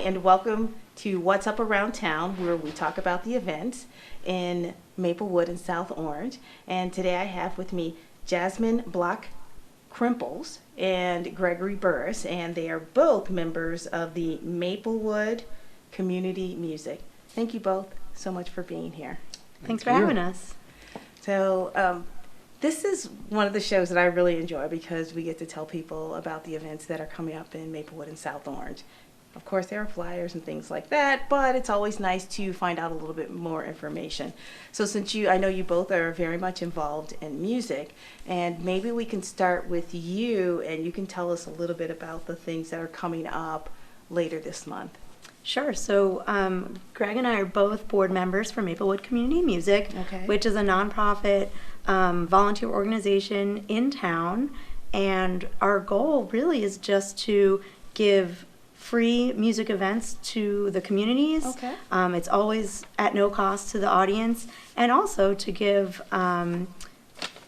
and welcome to What's Up Around Town, where we talk about the events in Maplewood and South Orange. And today I have with me Jasmine Bloch-Krempels and Gregory Burrus, and they are both members of the Maplewood Community Music. Thank you both so much for being here. Thanks for having us. So this is one of the shows that I really enjoy because we get to tell people about the events that are coming up in Maplewood and South Orange. Of course, there are flyers and things like that, but it's always nice to find out a little bit more information. So since I know you both are very much involved in music, and maybe we can start with you and you can tell us a little bit about the things that are coming up later this month. Sure. So Greg and I are both board members for Maplewood Community Music, which is a nonprofit volunteer organization in town. And our goal really is just to give free music events to the communities. It's always at no cost to the audience, and also to give an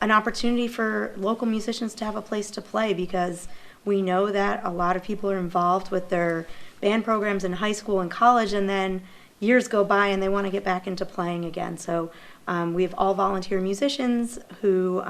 opportunity for local musicians to have a place to play, because we know that a lot of people are involved with their band programs in high school and college, and then years go by and they want to get back into playing again. So we have all volunteer musicians who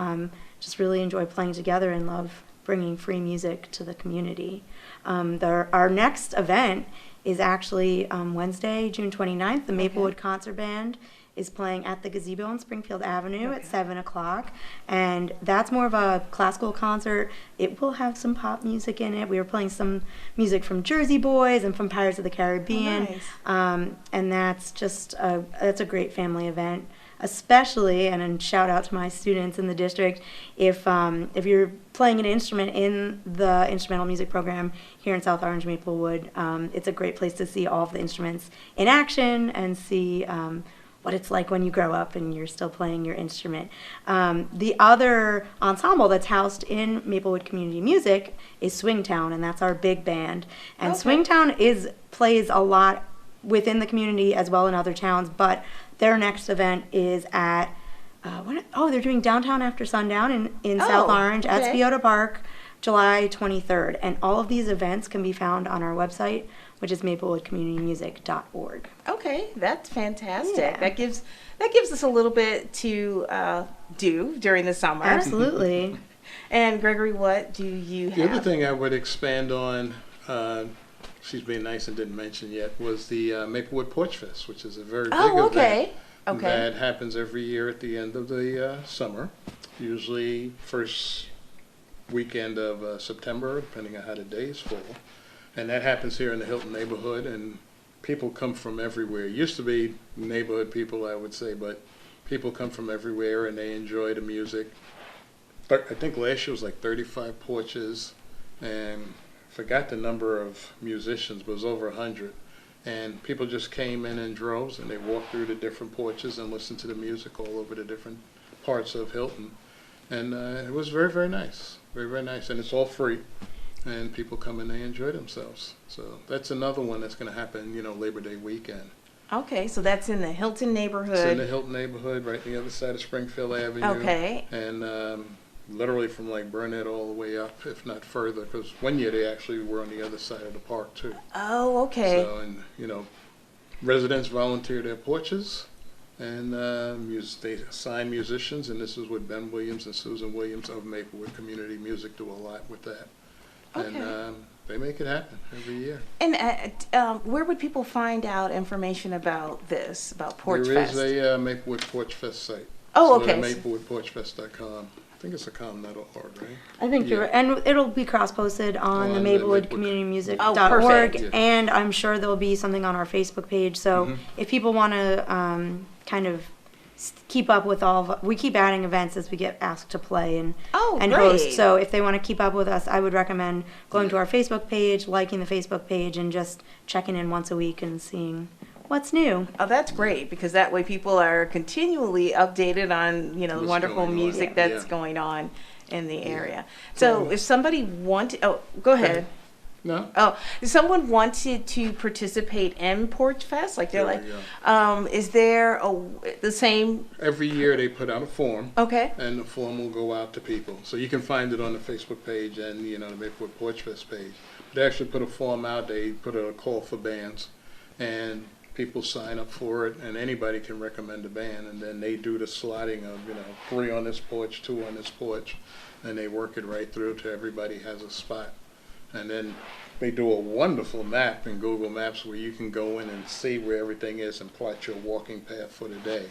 just really enjoy playing together and love bringing free music to the community. Our next event is actually Wednesday, June 29th. The Maplewood Concert Band is playing at the Gazebo on Springfield Avenue at 7 o'clock. And that's more of a classical concert. It will have some pop music in it. We were playing some music from Jersey Boys and from Pirates of the Caribbean. And that's just that's a great family event. Especially, and shout out to my students in the district, if you're playing an instrument in the instrumental music program here in South Orange, Maplewood, it's a great place to see all of the instruments in action and see what it's like when you grow up and you're still playing your instrument. The other ensemble that's housed in Maplewood Community Music is Swingtown, and that's our big band. And Swingtown plays a lot within the community as well in other towns, but their next event is at, they're doing Downtown After Sundown in South Orange at Spiota Park, July 23rd. And all of these events can be found on our website, which is maplewoodcommunitymusic.org. Okay, that's fantastic. Yeah. That gives us a little bit to do during the summer. Absolutely. And Gregory, what do you have? The other thing I would expand on, she's being nice and didn't mention yet, was the Maplewood Porch Fest, which is a very big event that happens every year at the end of the summer, usually first weekend of September, depending on how the days fall. And that happens here in the Hilton neighborhood, and people come from everywhere. It used to be neighborhood people, I would say, but people come from everywhere and they enjoy the music. But I think last year was like 35 porches, and forgot the number of musicians, but it was over 100. And people just came in droves, and they walked through the different porches and listened to the music all over the different parts of Hilton. And it was very, very nice. Very, very nice. And it's all free. And people come and they enjoy themselves. So that's another one that's going to happen, Labor Day weekend. Okay, so that's in the Hilton neighborhood. It's in the Hilton neighborhood, right on the other side of Springfield Avenue. Okay. And literally from like Burnett all the way up, if not further, because one year they actually were on the other side of the park too. Oh, okay. So, and residents volunteer their porches, and they assign musicians, and this is what Ben Williams and Susan Williams of Maplewood Community Music do a lot with that. Okay. And they make it happen every year. And where would people find out information about this, about Porch Fest? There is a Maplewood Porch Fest site. Oh, so okay. MaplewoodPorchFest.com. I think it's a com.org, right? I think you're right. And it'll be cross-posted on the MaplewoodCommunityMusic.org. Oh, perfect. And I'm sure there'll be something on our Facebook page. So if people want to kind of keep up with we keep adding events as we get asked to play and host. So if they want to keep up with us, I would recommend going to our Facebook page, liking the Facebook page, and just checking in once a week and seeing what's new. Oh, that's great, because that way people are continually updated on, the wonderful music that's going on in the area. So if somebody go ahead. No. Oh, someone wanted to participate in Porch Fest. Like they're is there the same? Every year they put out a form. Okay. And the form will go out to people. So you can find it on the Facebook page and, the Maplewood Porch Fest page. They actually put a form out. They put a call for bands. And people sign up for it. And anybody can recommend a band. And then they do the slotting of, 3 on this porch, 2 on this porch. And they work it right through to everybody has a spot. And then they do a wonderful map in Google Maps where you can go in and see where everything is and plot your walking path for the day.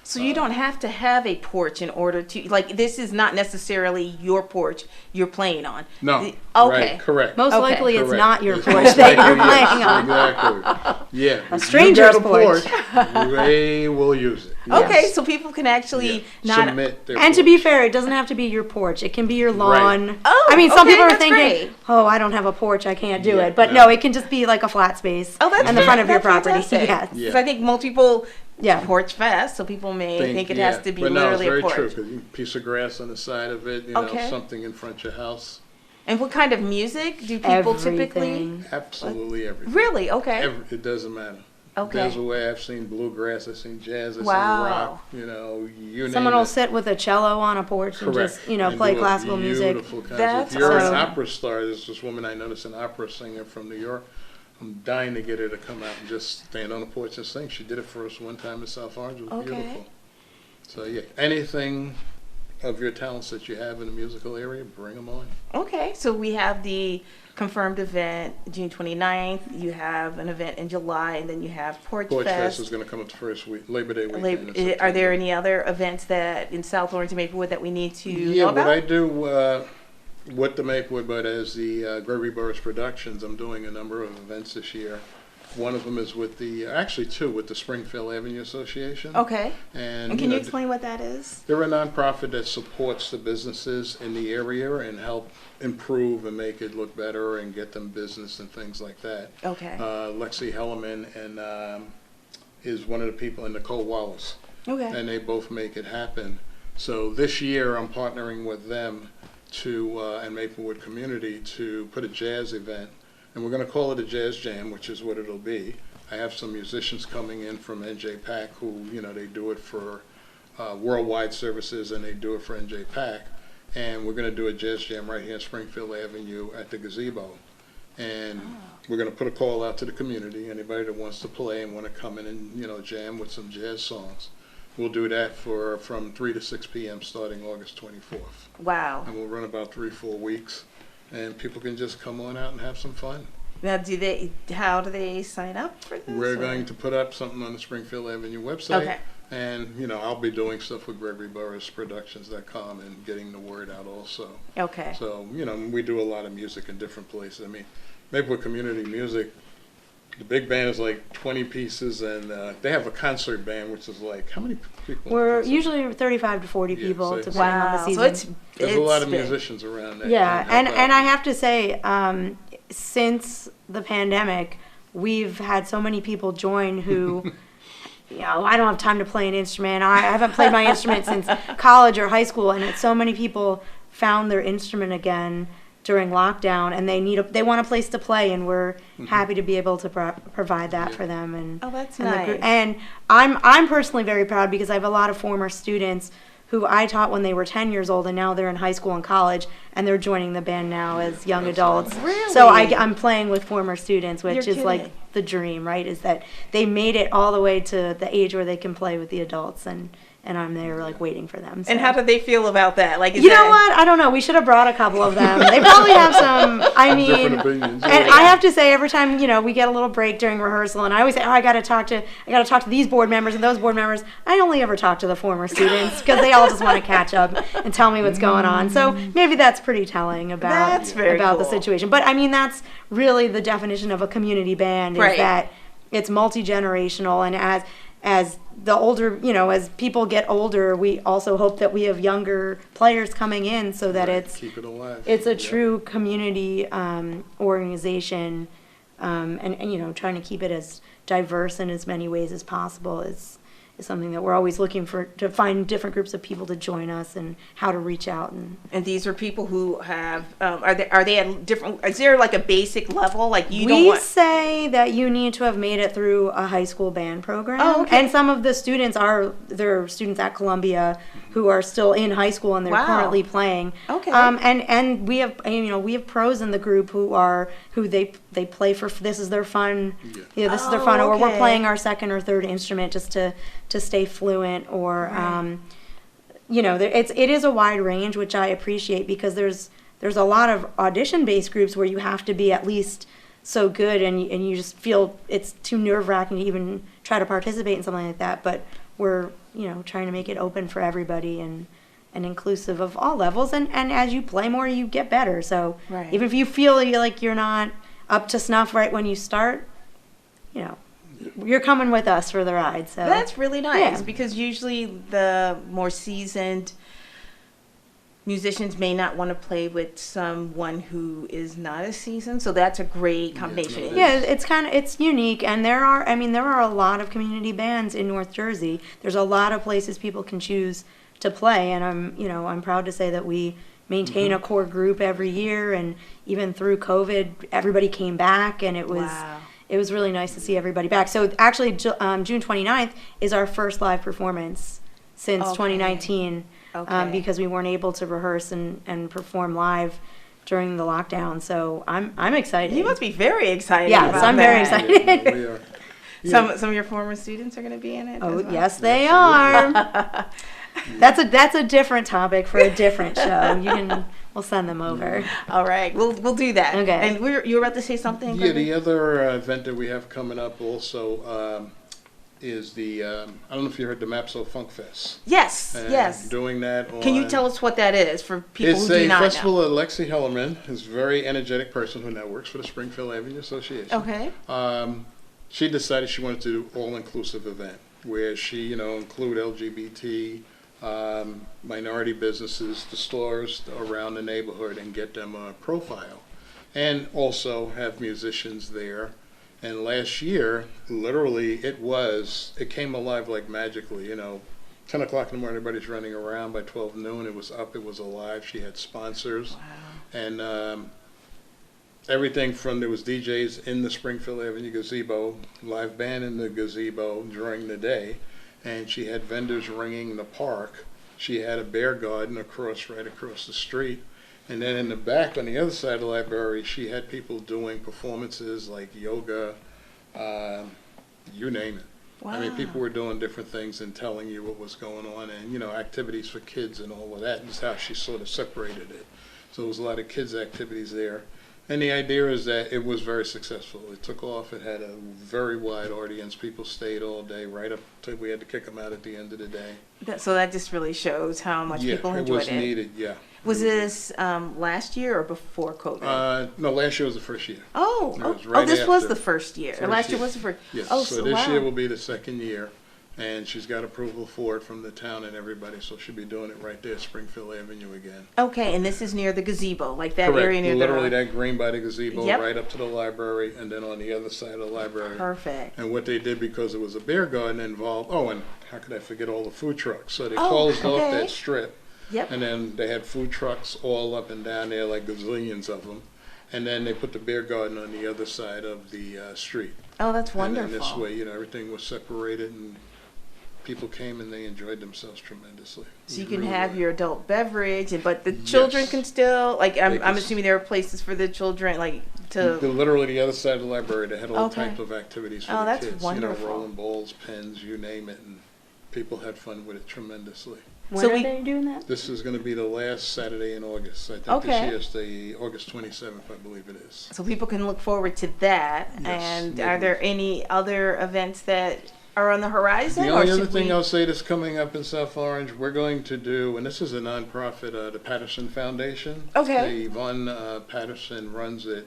So you don't have to have a porch in order to, this is not necessarily your porch you're playing on. No. Okay. Right, correct. Most likely it's Correct. not your It's porch most that you're likely, yes, playing on. Exactly. Yeah. A stranger's you got a porch. They will use it. Okay, Yes. so people can actually Yeah. not. Submit their And to be porch. fair, it doesn't have to be your porch. It can be your lawn. Right. Oh, I mean, some okay, people are that's thinking, great. oh, I don't have a porch, I can't do Yeah, it. But no. no, it can just be like a flat space Oh, that's in the front of your that's property. fantastic. Yes. Yeah. 'Cause I think most people Yeah. Porch Fest, so people may think it yeah. has to be But no, literally it's a porch. very true, 'cause you piece of grass on the side of it, Okay. something in front of your house. And what kind of music do people typically? Everything. Absolutely everything. Really? Okay. It doesn't matter. Okay. There's a way. I've seen bluegrass, I've seen jazz, I've Wow. seen rock, you name Someone will it. sit with a cello on a porch and Correct. just, And play do a classical music. beautiful concert. That's If you're awesome. an opera star, there's this woman I noticed, an opera singer from New York. I'm dying to get her to come out and just stand on the porch and sing. She did it for us one time in South Orange. It was Okay. beautiful. So yeah, anything of your talents that you have in the musical area, bring them on. Okay, so we have the confirmed event June 29th. You have an event in July, and then you have Porch Porch Fest Fest. is going to come up the first week, Labor Day weekend. in Are there September. any other events that in South Orange and Maplewood that we need to Yeah, know what about? I do with the Maplewood, but as the Gregory Burrus Productions, I'm doing a number of events this year. One of them is with actually 2, with the Springfield Avenue Association. Okay. And, And can you explain what that is? They're a nonprofit that supports the businesses in the area and help improve and make it look better and get them business and things like that. Okay. Lexi Hellerman and is one of the people, and Nicole Wallace. Okay. And they both make it happen. So this year I'm partnering with them and Maplewood Community to put a jazz event. And we're going to call it a Jazz Jam, which is what it'll be. I have some musicians coming in from NJ PAC who, they do it for worldwide services and they do it for NJ PAC. And we're going to do a Jazz Jam right here in Springfield Avenue at the gazebo. And we're going to put a call out to the community, anybody that wants to play and want to come in and, jam with some jazz songs. We'll do that from 3 to 6 p.m. starting August 24th. Wow. And we'll run about 3-4 weeks. And people can just come on out and have some fun. Now, how do they sign up for this? We're going to put up something on the Springfield Avenue website. Okay. And, I'll be doing stuff with GregoryBurrusProductions.com and getting the word out also. Okay. So, we do a lot of music in different places. I mean, Maplewood Community Music, the big band is like 20 pieces, and they have a concert band, which is like, how many people? We're usually 35 to 40 Yeah, people, so- depending on the Wow. season. So it's There's a lot of big. musicians around that. Yeah, can help and out. I have to say, since the pandemic, we've had so many people join who, I don't have time to play an instrument. I haven't played my instrument since college or high school, and so many people found their instrument again during lockdown, and they want a place to play, and we're happy to be able to provide that for them. And Oh, that's and the nice. and I'm personally very proud because I have a lot of former students who I taught when they were 10 years old, and now they're in high school and college, and they're joining the band now as young adults. Really? So I'm playing with former students, which You're is like kidding. the dream, right? Is that they made it all the way to the age where they can play with the adults, and I'm there like waiting for them. So. And how do they feel about that? Like, You know what? I don't know. We should have brought a couple of them. They probably have some. I mean, Different opinions. and I have to say, every time we get a little break during rehearsal, and I always say, "Oh, I got to talk to these board members and those board members." I only ever talk to the former students because they all just want to catch up and tell me what's going on. So maybe that's pretty telling about That's very about the cool. situation. But I mean, that's really the definition of a community band is Right. that it's multi-generational, and as the older, as people get older, we also hope that we have younger players coming in so that Right, it's keep it alive. a Yeah. true community organization, and trying to keep it as diverse in as many ways as possible is something that we're always looking to find different groups of people to join us and how to reach out. And these are people who have, are they at different, is there like a basic level? Like we say that you need to have made it through a high school band program. Oh, okay. And some of the students they're students at Columbia who are still in high school and they're currently playing. Okay. And we have pros in the group who they play for, this is their fun. Yeah, this is their fun, or we're playing our second or third instrument just to stay fluent, or it is a wide range, which I appreciate, because there's a lot of audition based groups where you have to be at least so good and you just feel it's too nerve-wracking to even try to participate in something like that. But we're trying to make it open for everybody and inclusive of all levels, and as you play more you get better. So even if you feel like you're not up to snuff right when you start, you're coming with us for the ride. So that's really nice, because usually the more seasoned musicians may not want to play with someone who is not as seasoned. So that's a great combination. Yeah, it's unique, and there are a lot of community bands in North Jersey. There's a lot of places people can choose to play, and I'm proud to say that we maintain a core group every year, and even through COVID, everybody came back, and it was really nice to see everybody back. So actually, June 29th is our first live performance since 2019, because we weren't able to rehearse and perform live during the lockdown. So I'm excited. You must be very excited. Yes, I'm very excited. Yeah, we are. Yeah. Some of your former students are going to be in it. Oh, yes, they are. That's a different topic for a different show. We'll send them over. All right, we'll do that. Okay. And you were about to say something? Yeah, the other event that we have coming up also is the I don't know if you heard the Mapso Funk Fest. Yes, yes. Doing that. Can you tell us what that is for people who do not know? It's a festival that Lexi Hellerman is a very energetic person who now works for the Springfield Avenue Association. Okay. She decided she wanted to do all-inclusive event where she, include LGBT, minority businesses, the stores around the neighborhood, and get them a profile, and also have musicians there. And last year, literally, it came alive like magically. 10 o'clock in the morning, everybody's running around. By 12 noon, it was up, it was alive. She had sponsors. Wow. And everything from, there was DJs in the Springfield Avenue gazebo, live band in the gazebo during the day, and she had vendors ringing the park. She had a bear garden right across the street. And then in the back, on the other side of the library, she had people doing performances like yoga, you name it. Wow. I mean, people were doing different things and telling you what was going on, and, activities for kids and all of that. Is how she sort of separated it. So there was a lot of kids' activities there. And the idea is that it was very successful. It took off. It had a very wide audience. People stayed all day, right up till we had to kick them out at the end of the day. So that just really shows how much people enjoyed it. Yeah, it was needed, yeah. Was this last year or before COVID? No, last year was the first year. This was the first year. Last year was the first. Yes. So this year will be the second year. And she's got approval for it from the town and everybody, so she'll be doing it right there, Springfield Avenue again. Okay, and this is near the gazebo, like that area near literally that green by the gazebo, right up to the library, and then on the other side of the library. Perfect. And what they did, because it was a bear garden involved, and how could I forget all the food trucks? So they closed off that strip, and then they had food trucks all up and down there, like gazillions of them. And then they put the bear garden on the other side of the street. Oh, that's wonderful. And this way, everything was separated, and people came and they enjoyed themselves tremendously. So you can have your adult beverage, but the children can still, I'm assuming there are places for the children, literally the other side of the library, they had all types of activities for the kids. That's wonderful. Rolling balls, pens, you name it, and people had fun with it tremendously. When are they doing that? This is going to be the last Saturday in August. I think this year is the August 27th, I believe it is. So people can look forward to that. Yes, and are there any other events that are on the horizon? The only other thing I'll say that's coming up in South Orange, we're going to do, and this is a nonprofit, the Patterson Foundation. Okay. Yvonne Patterson runs it.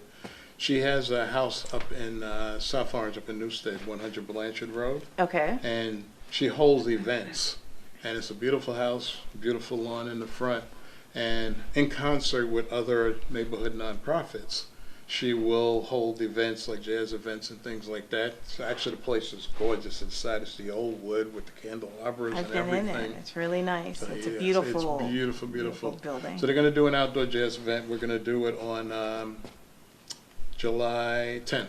She has a house up in South Orange, up in Newstead, 100 Blanchard Road. Okay. And she holds events. And it's a beautiful house, beautiful lawn in the front. And in concert with other neighborhood nonprofits, She will hold events like jazz events and things like that. So actually, the place is gorgeous inside. It's the old wood with the candelabras I've and been everything. in it. It's really nice. So, It's yes, a beautiful, it's beautiful building. So they're going to do an outdoor jazz event. We're going to do it on July 10th.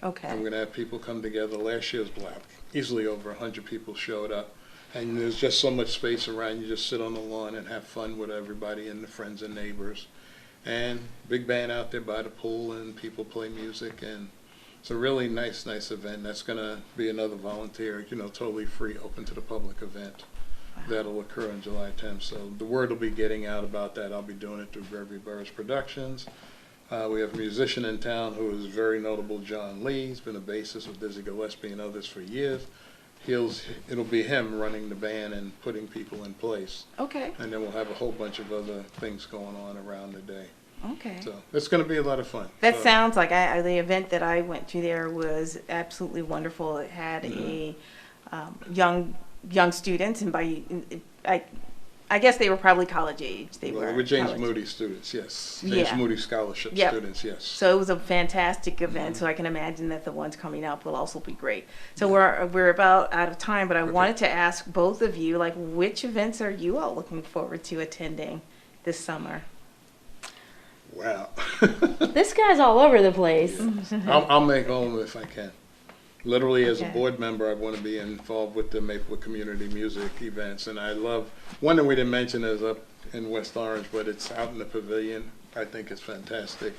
Okay. And we're going to have people come together. Last year's black. Easily over 100 people showed up. And there's just so much space around. You just sit on the lawn and have fun with everybody and the friends and neighbors. And big band out there by the pool, and people play music, and it's a really nice event. That's going to be another volunteer, totally free, open to the public event. Wow. That'll occur on July 10th. So the word will be getting out about that. I'll be doing it through Gregory Burrus Productions. We have a musician in town who is very notable, John Lee. He's been a bassist with Dizzy Gillespie and others for years. It'll be him running the band and putting people in place. Okay. And then we'll have a whole bunch of other things going on around the day. Okay. So it's going to be a lot of fun. That sounds like the event that I went to there was absolutely wonderful. It had a young students, and I guess they were probably college age. They were James college. Moody students, yes. James Moody Scholarship students, yes. So it was a fantastic event. So I can imagine that the ones coming up will also be great. So we're about out of time, but I wanted to ask both of you, like, which events are you all looking forward to attending this summer? Wow. This guy's all over the place. I'll make home if I can. Literally, as a board member, I want to be involved with the Maplewood Community music events, and I love one that we didn't mention is up in West Orange, but it's out in the pavilion. I think it's fantastic.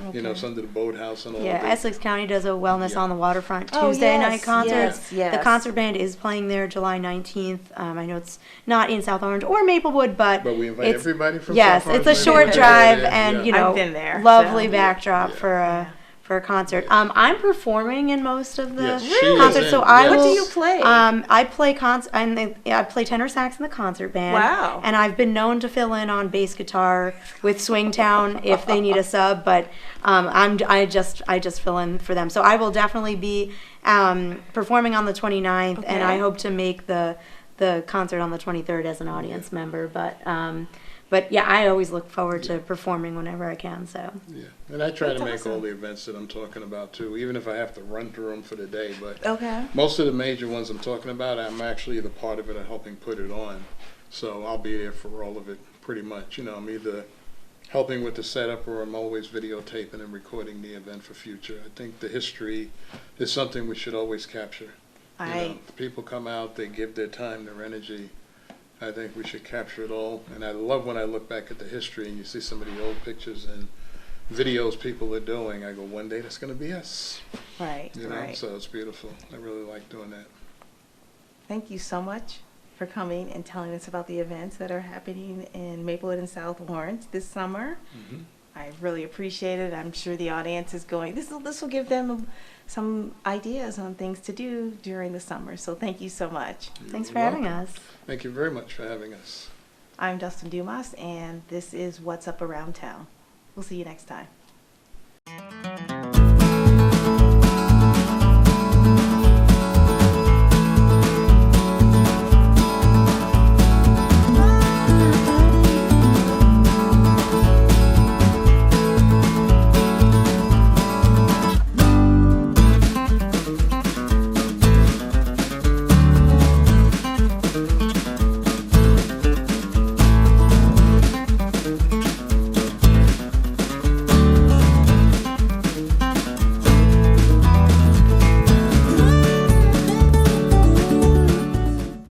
Okay. It's under the boathouse and all. Yeah, Essex County does a Wellness on the Waterfront Oh, Tuesday yes, night concert. yes. The concert band is playing there July 19th. I know it's not in South Orange or Maplewood, but we invite it's, everybody from yes, South Orange. it's a short drive, and I've been there, lovely so. backdrop for a concert. I'm performing in most of the Yes, she is concerts, in. so I Yes. will. What do you play? I play I play tenor sax in the concert band. Wow. And I've been known to fill in on bass guitar with Swingtown if they need a sub, but I just fill in for them. So I will definitely be performing on the 29th, and I hope to make the concert on the 23rd as an audience member. But yeah, I always look forward to performing whenever I can. So yeah, and I try to make all the events that I'm talking about too, even if I have to run through them for the day. But most of the major ones I'm talking about, I'm actually the part of it of helping put it on. So I'll be there for all of it pretty much. I'm either helping with the setup, or I'm always videotaping and recording the event for future. I think the history is something we should always capture. The people come out, they give their time, their energy. I think we should capture it all. And I love when I look back at the history and you see some of the old pictures and videos people are doing. I go, one day that's going to be us. Right, right. So it's beautiful. I really like doing that. Thank you so much for coming and telling us about the events that are happening in Maplewood and South Orange this summer. Mm-hmm. I really appreciate it. I'm sure the audience is going, this will give them some ideas on things to do during the summer. So thank you so much. Thanks for having us. Thank you very much for having us. I'm Dustin Dumas, and this is What's Up Around Town. We'll see you next time.